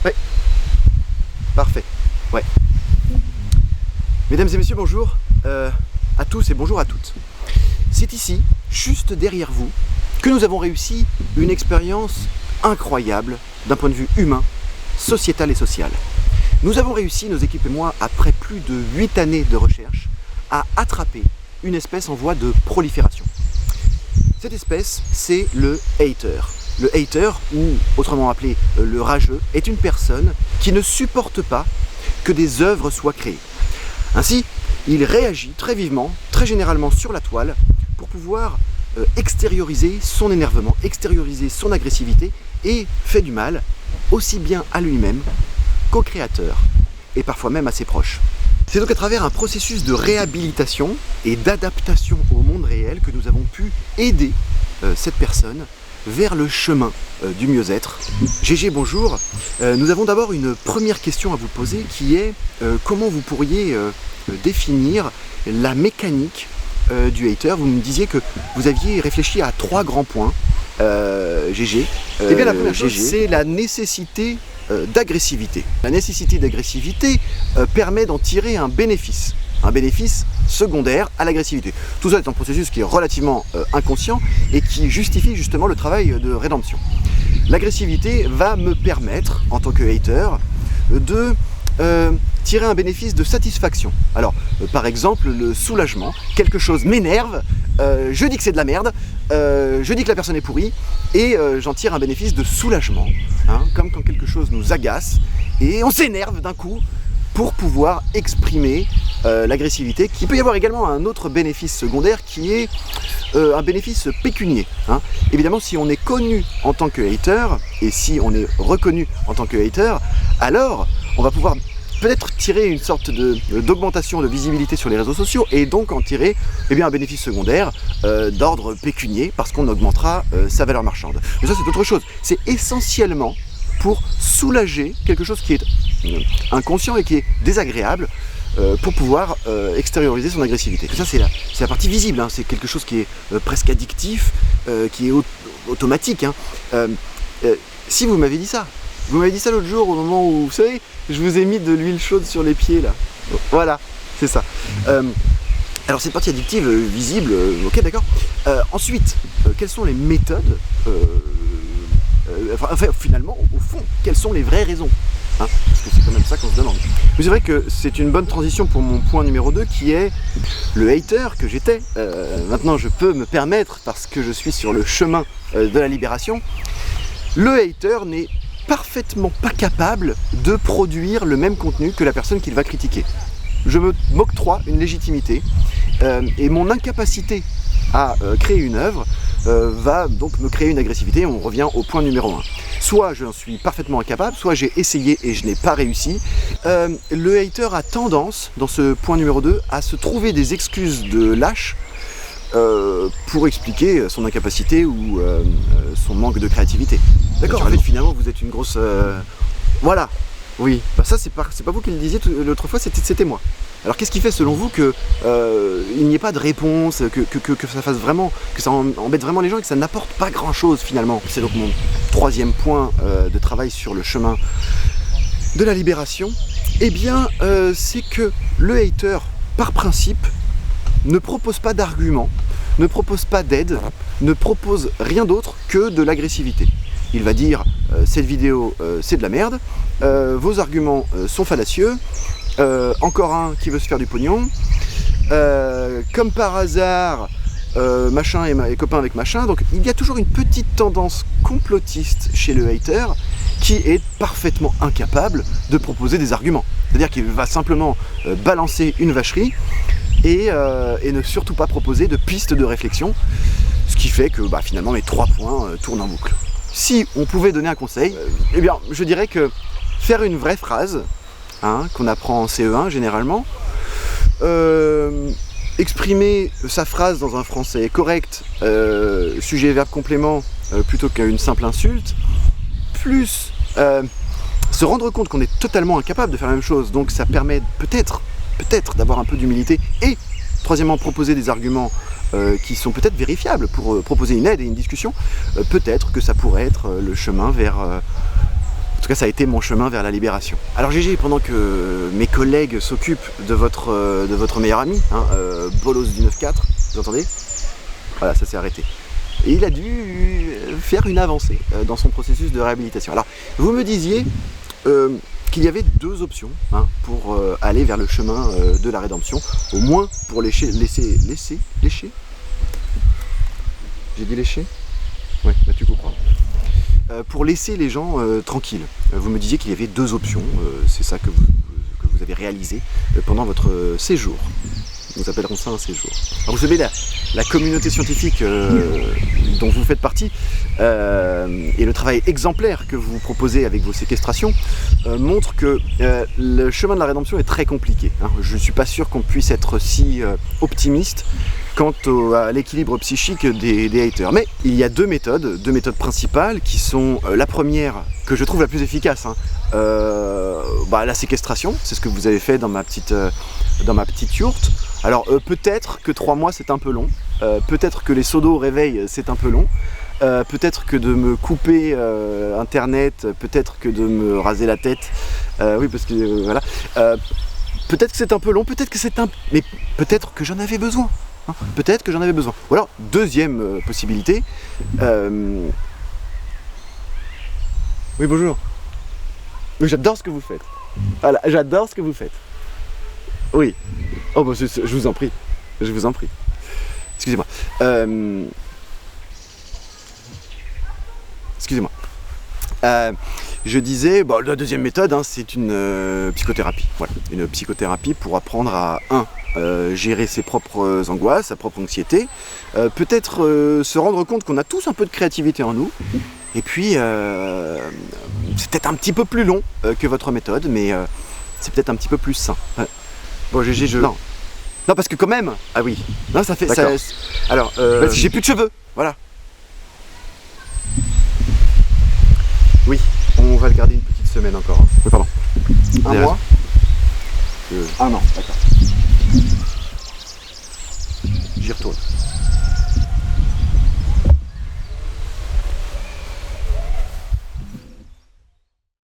Ouais. Parfait. Ouais. Mesdames et messieurs, bonjour à tous et bonjour à toutes. C'est ici, juste derrière vous, que nous avons réussi une expérience incroyable d'un point de vue humain, sociétal et social. Nous avons réussi, nos équipes et moi, après plus de 8 années de recherche, à attraper une espèce en voie de prolifération. Cette espèce, c'est le hater. Le hater, ou autrement appelé le rageux, est une personne qui ne supporte pas que des œuvres soient créées. Ainsi, il réagit très vivement, très généralement sur la toile, pour pouvoir extérioriser son énervement, extérioriser son agressivité, et fait du mal aussi bien à lui-même qu'au créateur, et parfois même à ses proches. C'est donc à travers un processus de réhabilitation et d'adaptation au monde réel que nous avons pu aider cette personne vers le chemin du mieux-être. GG, bonjour. Nous avons d'abord une première question à vous poser qui est comment vous pourriez définir la mécanique du hater. Vous me disiez que vous aviez réfléchi à 3 grands points. GG. Eh bien, la première chose, c'est la nécessité d'agressivité. La nécessité d'agressivité permet d'en tirer un bénéfice secondaire à l'agressivité. Tout ça est un processus qui est relativement inconscient et qui justifie justement le travail de rédemption. L'agressivité va me permettre, en tant que hater, de tirer un bénéfice de satisfaction. Alors, par exemple, le soulagement. Quelque chose m'énerve, je dis que c'est de la merde, je dis que la personne est pourrie, et j'en tire un bénéfice de soulagement, hein, comme quand quelque chose nous agace, et on s'énerve d'un coup pour pouvoir exprimer l'agressivité. Il peut y avoir également un autre bénéfice secondaire qui est un bénéfice pécunier. Hein. Évidemment, si on est connu en tant que hater, et si on est reconnu en tant que hater, alors on va pouvoir peut-être tirer une sorte d'augmentation de visibilité sur les réseaux sociaux et donc en tirer un bénéfice secondaire d'ordre pécunier parce qu'on augmentera sa valeur marchande. Mais ça, c'est autre chose. C'est essentiellement pour soulager quelque chose qui est inconscient et qui est désagréable pour pouvoir extérioriser son agressivité. Ça, c'est la partie visible, hein. C'est quelque chose qui est presque addictif, qui est automatique. Hein. Si vous m'avez dit ça, l'autre jour au moment où, vous savez, je vous ai mis de l'huile chaude sur les pieds là. Voilà, c'est ça. Alors cette partie addictive visible, ok, d'accord. Ensuite, quelles sont les méthodes finalement, au fond, quelles sont les vraies raisons, hein, parce que c'est quand même ça qu'on se demande. Mais c'est vrai que c'est une bonne transition pour mon point numéro 2 qui est le hater que j'étais. Maintenant, je peux me permettre, parce que je suis sur le chemin de la libération, le hater n'est parfaitement pas capable de produire le même contenu que la personne qu'il va critiquer. Je m'octroie une légitimité et mon incapacité à créer une œuvre va donc me créer une agressivité. On revient au point numéro 1. Soit je suis parfaitement incapable, soit j'ai essayé et je n'ai pas réussi. Le hater a tendance, dans ce point numéro 2, à se trouver des excuses de lâche pour expliquer son incapacité ou son manque de créativité. D'accord, en fait, finalement, vous êtes une grosse... Voilà, oui. Bah, ça, c'est pas vous qui le disiez l'autre fois, c'était moi. Alors, qu'est-ce qui fait, selon vous, que il n'y ait pas de réponse, que ça fasse vraiment, que ça embête vraiment les gens et que ça n'apporte pas grand-chose, finalement? C'est donc mon 3e point de travail sur le chemin de la libération. Eh bien, c'est que le hater, par principe, ne propose pas d'arguments, ne propose pas d'aide, ne propose rien d'autre que de l'agressivité. Il va dire cette vidéo c'est de la merde, vos arguments sont fallacieux, encore un qui veut se faire du pognon, comme par hasard machin est copain avec machin. Donc il y a toujours une petite tendance complotiste chez le hater qui est parfaitement incapable de proposer des arguments. C'est-à-dire qu'il va simplement balancer une vacherie et ne surtout pas proposer de pistes de réflexion, ce qui fait que finalement mes 3 points tournent en boucle. Si on pouvait donner un conseil, eh bien je dirais que faire une vraie phrase, hein, qu'on apprend en CE1 généralement, exprimer sa phrase dans un français correct, sujet, verbe, complément, plutôt qu'une simple insulte, plus se rendre compte qu'on est totalement incapable de faire la même chose, donc ça permet peut-être d'avoir un peu d'humilité, et troisièmement proposer des arguments qui sont peut-être vérifiables pour proposer une aide et une discussion, peut-être que ça pourrait être le chemin vers En tout cas, ça a été mon chemin vers la libération. Alors GG, pendant que mes collègues s'occupent de votre meilleur ami, hein, Bolos du 9-4, vous entendez? Voilà, ça s'est arrêté. Et il a dû faire une avancée dans son processus de réhabilitation. Alors, vous me disiez qu'il y avait deux options hein, pour aller vers le chemin de la rédemption, au moins pour lécher. J'ai dit lécher? Ouais, bah tu comprends. Pour laisser les gens tranquilles. Vous me disiez qu'il y avait deux options, c'est ça que vous avez réalisé pendant votre séjour. Nous appellerons ça un séjour. Alors vous savez, la communauté scientifique dont vous faites partie et le travail exemplaire que vous proposez avec vos séquestrations montre que le chemin de la rédemption est très compliqué. Hein. Je ne suis pas sûr qu'on puisse être si optimiste quant à l'équilibre psychique des haters. Mais il y a deux méthodes principales qui sont la première, que je trouve la plus efficace, hein, la séquestration, c'est ce que vous avez fait dans ma petite yourte. Alors peut-être que 3 mois c'est un peu long, peut-être que les seaux d'eau au réveil c'est un peu long, peut-être que de me couper internet, peut-être que de me raser la tête, oui parce que voilà, peut-être que c'est un peu long, peut-être que c'est un... mais peut-être que j'en avais besoin, hein, peut-être que j'en avais besoin. Ou alors, deuxième possibilité, oui bonjour, oui, j'adore ce que vous faites, voilà, j'adore ce que vous faites. Oui. Oh, bah, je vous en prie. Je vous en prie. Excusez-moi. Excusez-moi. Je disais, bon, la deuxième méthode, hein, c'est une psychothérapie. Voilà. Une psychothérapie pour apprendre à, gérer ses propres angoisses, sa propre anxiété. Peut-être se rendre compte qu'on a tous un peu de créativité en nous. Et puis, c'est peut-être un petit peu plus long que votre méthode, mais c'est peut-être un petit peu plus sain. Bon, GG, non, parce que quand même... Ah oui. Non, ça fait... Ça, alors, j'ai plus de cheveux, voilà. Oui, on va le garder une petite semaine encore. Hein. Oui, pardon. Un mois Un an, d'accord. J'y retourne.